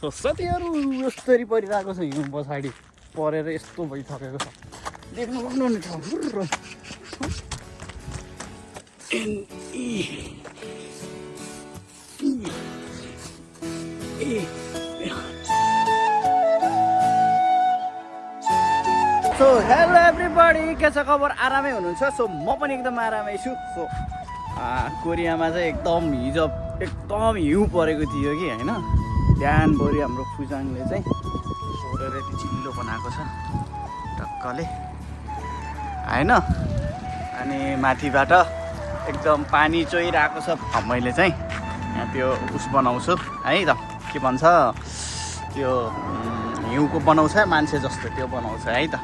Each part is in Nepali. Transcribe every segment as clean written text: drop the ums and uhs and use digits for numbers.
सो साथीहरू यस्तरी परिरहेको छ हिउँ पछाडि परेर यस्तो भइसकेको छ देख्नु सक्नुहुने छ सो हेलो एभ्रीबडी के छ खबर आरामै हुनुहुन्छ सो म पनि एकदम आरामै छु सो कोरियामा चाहिँ एकदम हिजो एकदम हिउँ परेको थियो कि होइन बिहानभरि हाम्रो फुजाङले चाहिँ सोरेर यति चिल्लो बनाएको छ टक्कले होइन अनि माथिबाट एकदम पानी चोइरहेको छ मैले चाहिँ यहाँ त्यो उस बनाउँछु है त के भन्छ त्यो हिउँको बनाउँछ मान्छे जस्तो त्यो बनाउँछ है त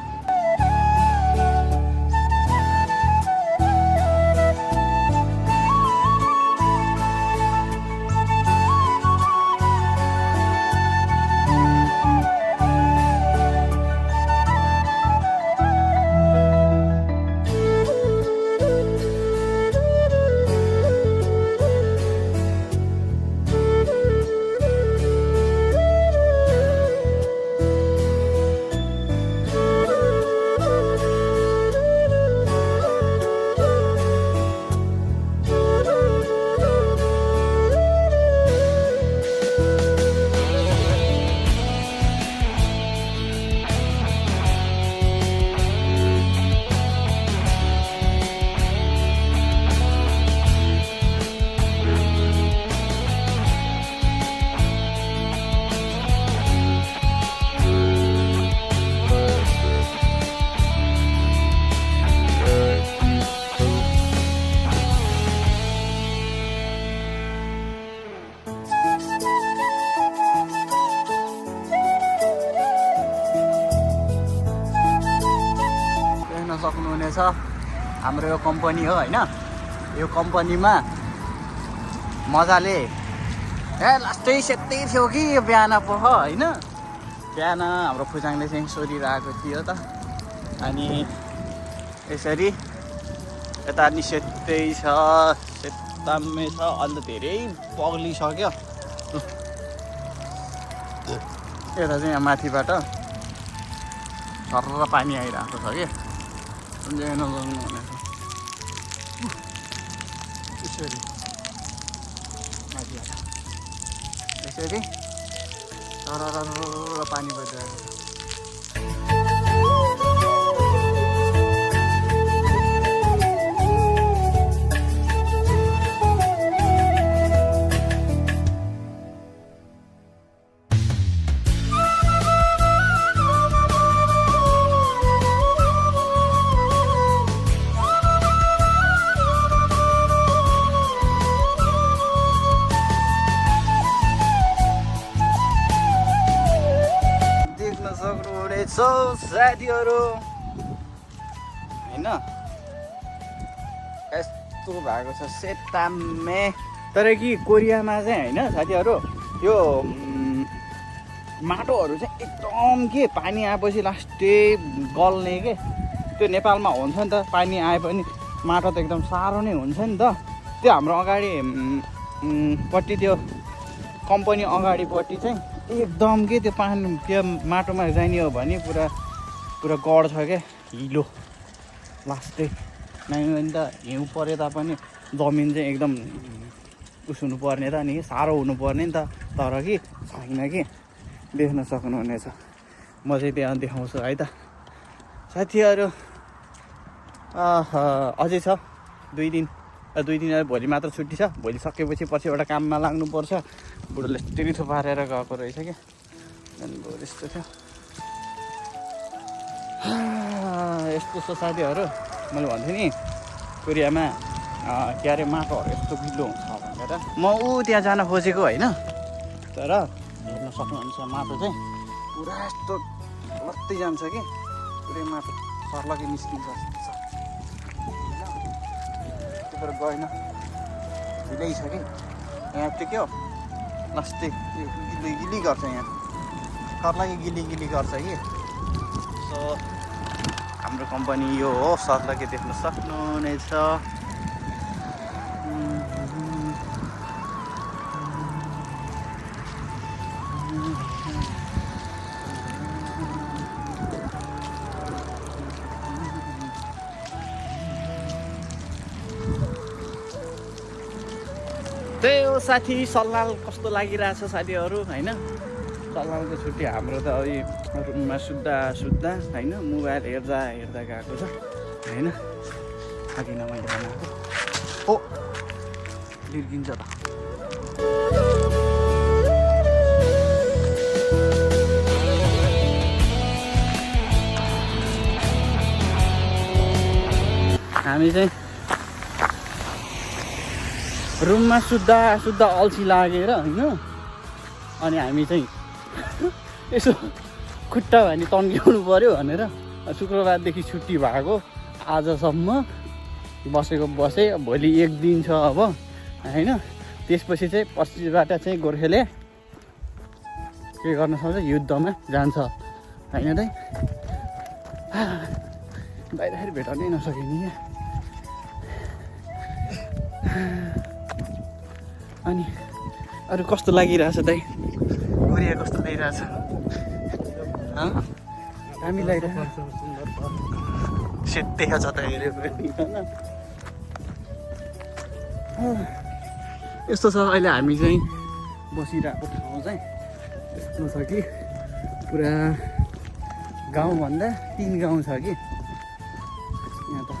सक्नुहुनेछ हाम्रो यो कम्पनी हो होइन यो कम्पनीमा मजाले लास्टै सेतै थियो कि यो बिहान पो होइन बिहान हाम्रो फुजाङले चाहिँ सोधिरहेको थियो त अनि यसरी यता नि सेतै छ सेतामै छ अन्त धेरै पग्लिसक्यो यता चाहिँ यहाँ माथिबाट सर्र पानी आइरहेको छ कि यसरी माथिबाट यसरी तर पानी बजिरहेको छ सो साथीहरू होइन यस्तो भएको छ सेतामे तर कि कोरियामा चाहिँ होइन साथीहरू यो माटोहरू चाहिँ एकदम के पानी आएपछि लास्टै गल्ने के त्यो नेपालमा हुन्छ नि त पानी आए पनि माटो त एकदम साह्रो नै हुन्छ नि त त्यो हाम्रो अगाडि पट्टि त्यो कम्पनी अगाडिपट्टि चाहिँ एकदम के त्यो पानी त्यो माटोमा जाने हो भने पुरा गड छ क्या हिलो लास्टै नभए त हिउँ परे तापनि जमिन चाहिँ एकदम उस हुनुपर्ने त नि साह्रो हुनुपर्ने नि त तर कि छैन कि देख्न सक्नुहुनेछ म चाहिँ त्यहाँ देखाउँछु है त साथीहरू अझै छ दुई दिन भोलि मात्र छुट्टी छ भोलि सकेपछि पछि एउटा काममा लाग्नुपर्छ बुढोले यस्तै थुपारेर गएको रहेछ क्या अनि भोलि यस्तो थियो यस्तो छ साथीहरू मैले भन्थेँ नि कोरियामा के अरे माटोहरू यस्तो गिलो हुन्छ भनेर म त्यहाँ जान खोजेको होइन तर हेर्न सक्नुहुन्छ माटो चाहिँ पुरा यस्तो लत्तै जान्छ कि पुरै माटो सर्लकै निस्किन्छ तर गएन ढिलै छ कि यहाँ त्यो के हो लास्टै गिली गर्छ यहाँ सर्लाकै गिली गर्छ कि सो हाम्रो कम्पनी यो हो सर्लाकै देख्न सक्नुहुनेछ साथी सल्लाह कस्तो लागिरहेछ साथीहरू होइन। सल्लाहको छुट्टी हाम्रो त अहिले रुममा सुत्दा होइन मोबाइल हेर्दा गएको छ होइन। अघि न मैले बनाएको हो बिर्किन्छ त। हामी चाहिँ रुममा सुत्दा अल्छी लागेर होइन, अनि हामी चाहिँ यसो खुट्टा भनी तन्क्याउनु पऱ्यो भनेर शुक्रबारदेखि छुट्टी भएको आजसम्म बसे। भोलि एक दिन छ अब होइन। त्यसपछि चाहिँ पछिबाट चाहिँ गोर्खेले के गर्न सक्छ, युद्धमा जान्छ होइन दाइ। बाहिर भेटाउनै नसके नि यहाँ। अनि अरू कस्तो लागिरहेछ दाइ? कोरिया कस्तो लागिरहेछ? हामी लागिरहेछ सेतै छ त हेऱ्यो पनि होइन। यस्तो छ अहिले हामी चाहिँ बसिरहेको ठाउँ चाहिँ यस्तो छ कि पुरा गाउँभन्दा 3 गाउँ छ कि यहाँ त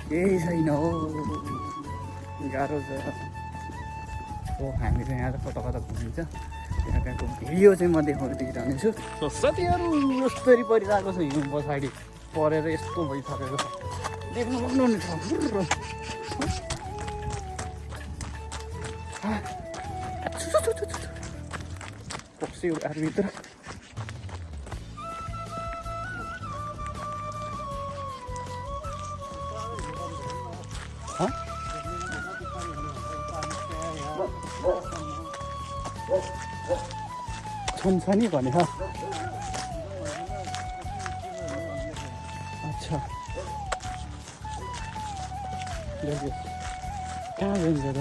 केही छैन हो, गाह्रो छ हो। हामी चाहिँ यहाँ त कता घुमिन्छ, त्यहाँको भिडियो चाहिँ म देखाइदिइरहनेछु। साथीहरू यस्तरी परिरहेको छ हिउँ पछाडि परेर यस्तो भइसकेको छ, देख्नु सक्नु नि पस्यो घरभित्र। छन् भने अच्छा कहाँ जान्छ त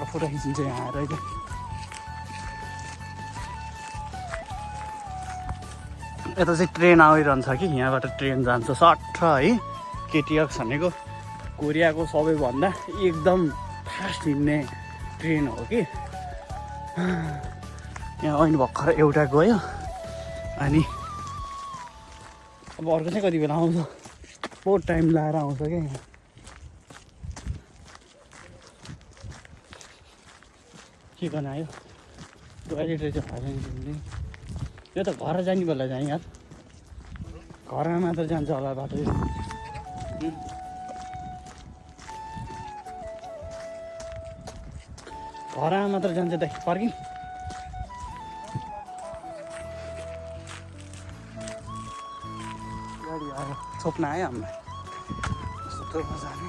फोटो खिचिन्छ यहाँ आएर अहिले। यता चाहिँ ट्रेन आइरहन्छ कि यहाँबाट ट्रेन जान्छ सट्ट है। केटिएक्स भनेको कोरियाको सबैभन्दा एकदम फास्ट हिँड्ने ट्रेन हो कि। यहाँ अहिले भर्खर एउटा गयो, अनि अब अर्को चाहिँ कति बेला आउँछ, बहुत टाइम लाएर आउँछ क्या यहाँ। के बनायो टोइलेट रहेछ हाल्ने। यो त घर जाने बेला जाने यार, घरमा मात्र जान्छ होला बाटो। घरमा मात्र जान्छ दाइ पर्किन। गाडी आयो छोप्न आयो हामीलाई यस्तो जाने।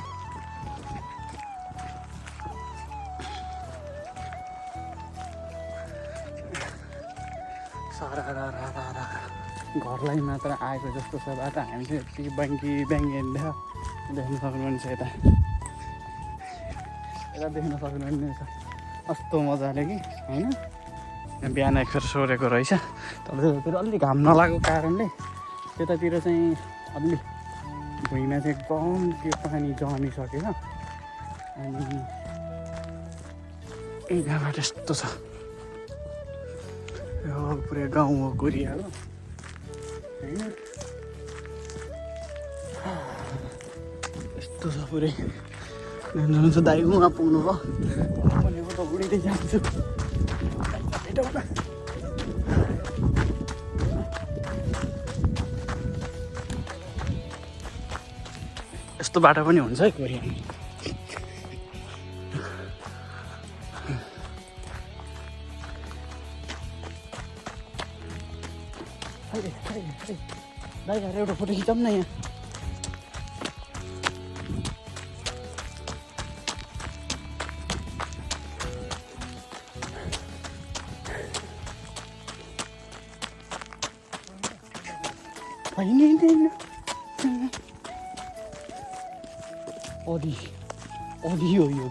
सारा घरलाई मात्र आएको जस्तो छ बाटो। हामी चाहिँ यति ब्याङ्की हेर्दा देख्न सक्नुहुन्छ, यता देख्न सक्नुहुने छ कस्तो मजाले कि होइन। यहाँ बिहान एकखेर सोरेको रहेछ, तर त्यतातिर अलि घाम नलागेको कारणले त्यतातिर चाहिँ अलि भुइँमा चाहिँ एकदम त्यो पानी जमिसकेछ। अनि यहाँबाट यस्तो छ, यो पुरै गाउँ हो कोरिया हो होइन। यस्तो छ पुरै जान्छ। दाइ उहाँ पुग्नु भयो, भनेको त उडिँदै जान्छु। यस्तो बाटो पनि हुन्छ है कोरियामा। दाइ एउटा फोटो खिचौँ न यहाँ। होइन ओदी हो यो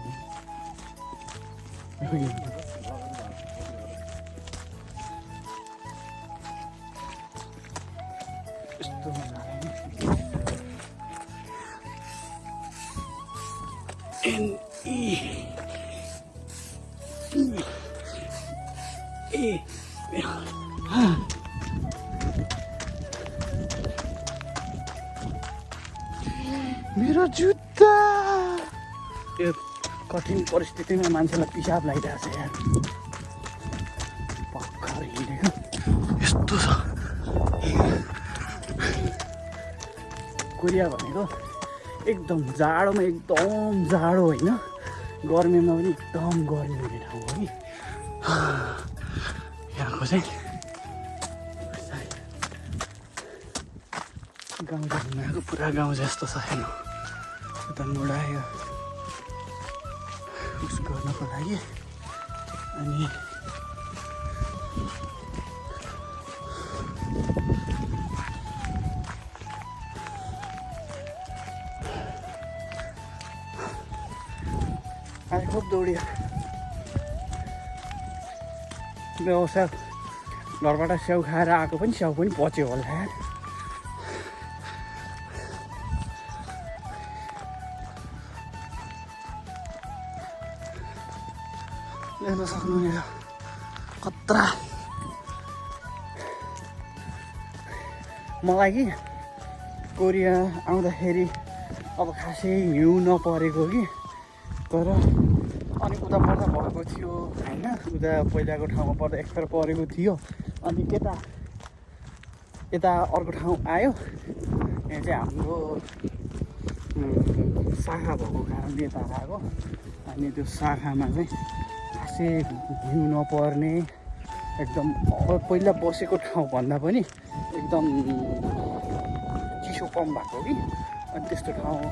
मेरो जुत्ता यो कठिन परिस्थितिमा मान्छेलाई पिसाब लागिरहेको छ यार भर्खर हिँडेको यस्तो छ कोरिया भनेको एकदम जाडोमा एकदम जाडो होइन गर्मीमा पनि एकदम गर्मी हुने ठाउँ हो कि यहाँको चाहिँ गाउँ घुमेको पुरा गाउँ जस्तो छ हेर्नु उता मुडायो उस गर्नको लागि अनि आज खुब दौडियो व्यवसाय घरबाट स्याउ खाएर आएको पनि स्याउ पनि पच्यो होला यार देख्न सक्नुहुनेछ खतरा मलाई कि कोरिया आउँदाखेरि अब खासै हिउँ नपरेको कि तर अनि उता पर्दा भएको थियो होइन उता पहिलाको ठाउँमा पर्दा एकखेर परेको थियो अनि यता अर्को ठाउँ आयो यहाँ चाहिँ हाम्रो शाखा भएको कारणले यता आएको अनि त्यो शाखामा चाहिँ खासै हिउँ नपर्ने एकदम पहिला बसेको ठाउँभन्दा पनि एकदम चिसो कम भएको कि अनि त्यस्तो ठाउँ हो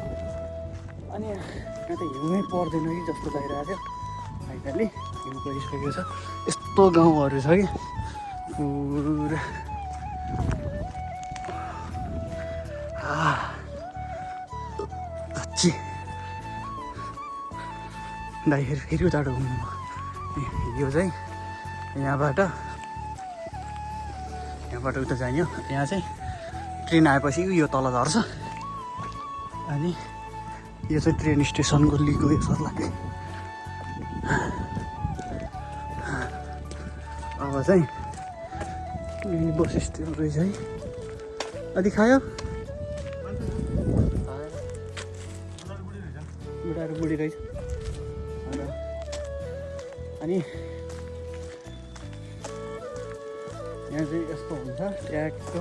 अनि यहाँ त हिउँै पर्दैन कि जस्तो लागिरहेको थियो फाइनली हिउँ परिसकेको छ यस्तो गाउँहरू छ कि पुरा अच्छी दाइ फेरि उताबाट घुम्नु यो चाहिँ यहाँबाट उता जाने हो यहाँ चाहिँ ट्रेन आएपछि यो तल झर्छ अनि यो चाहिँ ट्रेन स्टेसनको लिगो यो सर्लाकै अब चाहिँ बस स्ट्यान्ड रहेछ है अलि खायो बुढाहरू बुढी रहेछ अनि यहाँ चाहिँ यस्तो हुन्छ ट्यागको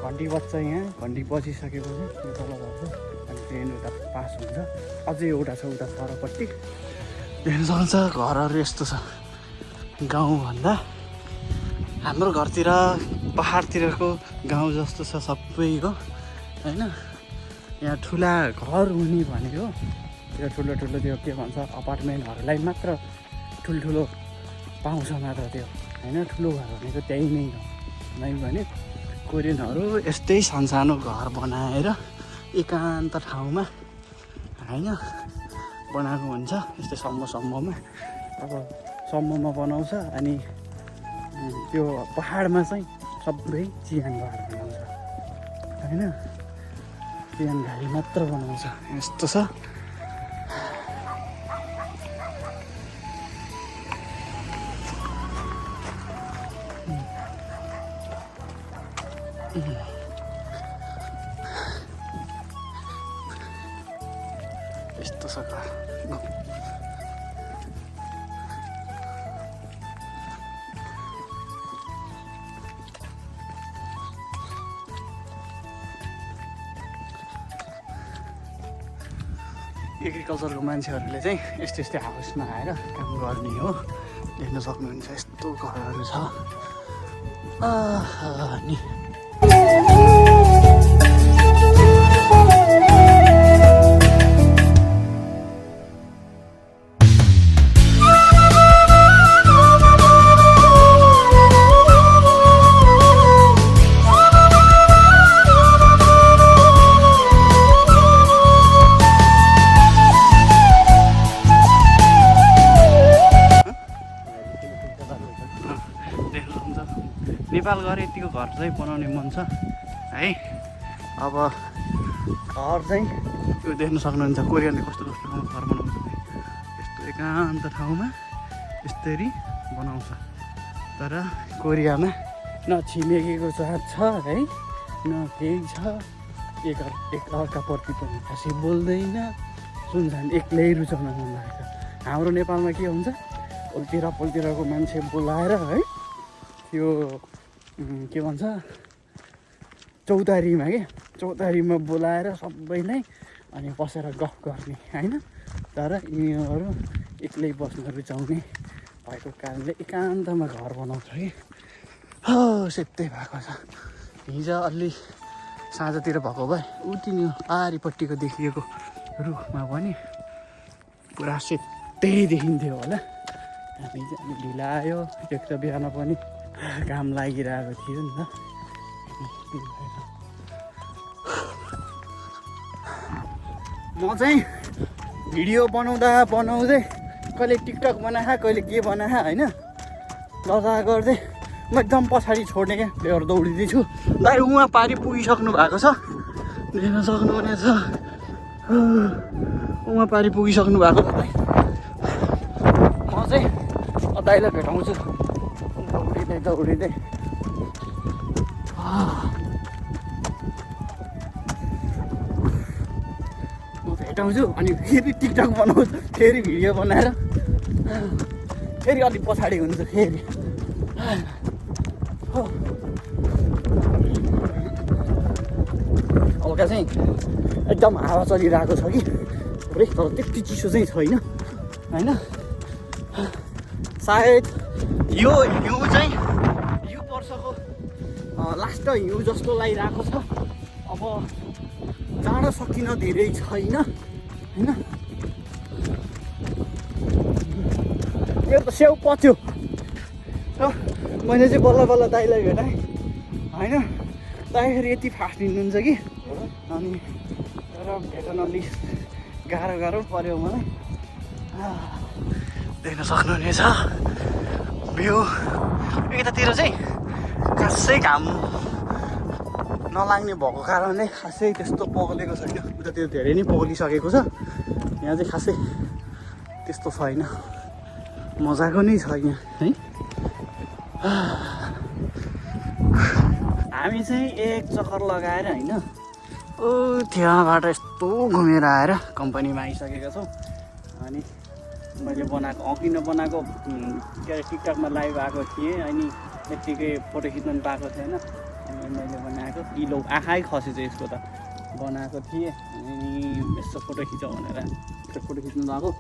घन्टी बज्छ यहाँ घन्टी बजिसकेपछि यो तल झर्छ अनि ट्रेन उता पास हुन्छ अझै एउटा छ उता परपट्टि देख्न सक्छ घरहरू यस्तो छ गाउँभन्दा हाम्रो घरतिर पहाडतिरको गाउँ जस्तो छ सबैको होइन यहाँ ठुला घर हुने भनेको त्यो ठुलो त्यो के भन्छ अपार्टमेन्टहरूलाई मात्र ठुल्ठुलो पाउँछ मात्र त्यो होइन ठुलो घर भनेको त्यही नै हो नै भने कोरियनहरू यस्तै सानसानो घर बनाएर एकान्त ठाउँमा होइन बनाएको हुन्छ यस्तै सम्ममा अब सम्ममा बनाउँछ अनि त्यो पहाडमा चाहिँ सबै चियान घर बनाउँछ होइन चियान घारी मात्र बनाउँछ यस्तो छ यस्तो छ घर एग्रिकल्चरको मान्छेहरूले चाहिँ यस्तै हाउसमा आएर काम गर्ने हो देख्न सक्नुहुन्छ यस्तो घरहरू छ नि नेपाल गएर यतिको घर चाहिँ बनाउने मन छ है अब घर चाहिँ त्यो देख्न सक्नुहुन्छ कोरियनले कस्तो ठाउँमा घर बनाउँछ यस्तो एकान्त ठाउँमा यसरी बनाउँछ। तर कोरियामा न छिमेकीको साथ छ है, न केही छ, एकअर्काप्रति पनि खासै बोल्दैन, सुनसान एक्लै रुचाउन मन लागेको। हाम्रो नेपालमा के हुन्छ, पल्तिर मान्छे बोलाएर है त्यो के भन्छ चौतारीमा बोलाएर सबैलाई अनि बसेर गफ गर्ने होइन। तर यिनीहरू एक्लै बस्न रुचाउने भएको कारणले एकान्तमा घर बनाउँछ कि सेतै भएको छ। हिजो अलि साँझतिर भएको भए उतिनी पारिपट्टिको देखिएको रुखमा पनि पुरा सेतै देखिन्थ्यो होला। हामी चाहिँ अलि ढिला आयो, एक त बिहान पनि घाम लागिरहेको थियो नि त। म चाहिँ भिडियो बनाउँदै कहिले टिकटक बनाए, कहिले के बनाए होइन, गर्दै म एकदम पछाडि छोड्ने क्या प्लेयर दौडिँदैछु। दाइ उहाँ पारि पुगिसक्नु भएको छ, देख्न सक्नुहुनेछ उहाँ पारि पुगिसक्नु भएको छ दाइ। म चाहिँ दाइलाई भेटाउँछु दौडिँदै भेटाउँछु अनि फेरि टिकटक बनाउँछु, फेरि भिडियो बनाएर फेरि अलिक पछाडि हुन्छु फेरि। हल्का चाहिँ एकदम हावा चलिरहेको छ कि पुरै, तर त्यति चिसो चाहिँ छैन होइन। सायद यो हिउँ चाहिँ यो वर्षको लास्ट हिउँ जस्तो लागिरहेको छ। अब जाडो सकिन धेरै छैन होइन। मेरो त स्याउ पच्यो, मैले चाहिँ बल्ल दाइलाई भेटाएँ होइन। दाइ फेरि यति फास्ट हिँड्नुहुन्छ कि अनि तर भेट्न अलिक गाह्रो पऱ्यो मलाई। देख्न सक्नुहुनेछ भ्यू। यतातिर चाहिँ खासै घाम नलाग्ने भएको कारणले खासै त्यस्तो पग्लेको छैन। उतातिर धेरै नै पग्लिसकेको छ, यहाँ चाहिँ खासै त्यस्तो छैन, मजाको नै छ यहाँ है। हामी चाहिँ एक चक्कर लगाएर होइन त्यहाँबाट यस्तो घुमेर आएर कम्पनीमा आइसकेका छौँ। अनि मैले किन बनाएको के अरे टिकटकमा लाइभ आएको थिएँ, अनि यत्तिकै फोटो खिच्नु पाएको थिएन, अनि मैले बनाएको इलो आँखै खसेछ यसको त बनाएको थिएँ। अनि यसो फोटो खिचौँ भनेर फोटो खिच्नु लगाएको।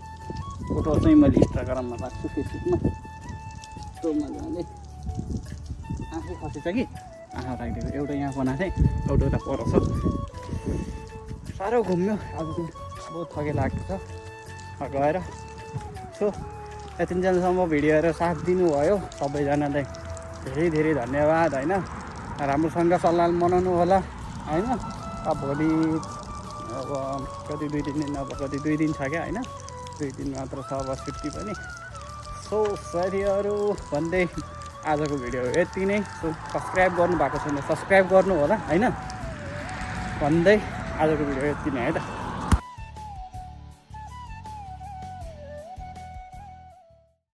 फोटो चाहिँ मैले इन्स्टाग्राममा राख्छु, फेसबुकमा। यस्तो मजाले आँखै खसेछ कि आँखा राखिदिएको। एउटा यहाँ बनाएको थिएँ, एउटा उता पर छ। साह्रो घुम्यो आज चाहिँ, बहुत थके लाग्छ गएर। सो यतिन्जेलसम्म भिडियो हेरेर साथ दिनुभयो सबैजनालाई धेरै धन्यवाद होइन। राम्रोसँग सल्लाह मनाउनु होला होइन। अब भोलि अब कति 2 दिन अब कति 2 दिन छ क्या होइन, 2 दिन मात्र छ अब छुट्टी पनि। सो साथीहरू भन्दै आजको भिडियो यति नै। सो सब्सक्राइब गर्नु भएको छैन सब्सक्राइब गर्नु होला होइन भन्दै आजको भिडियो यति नै है त।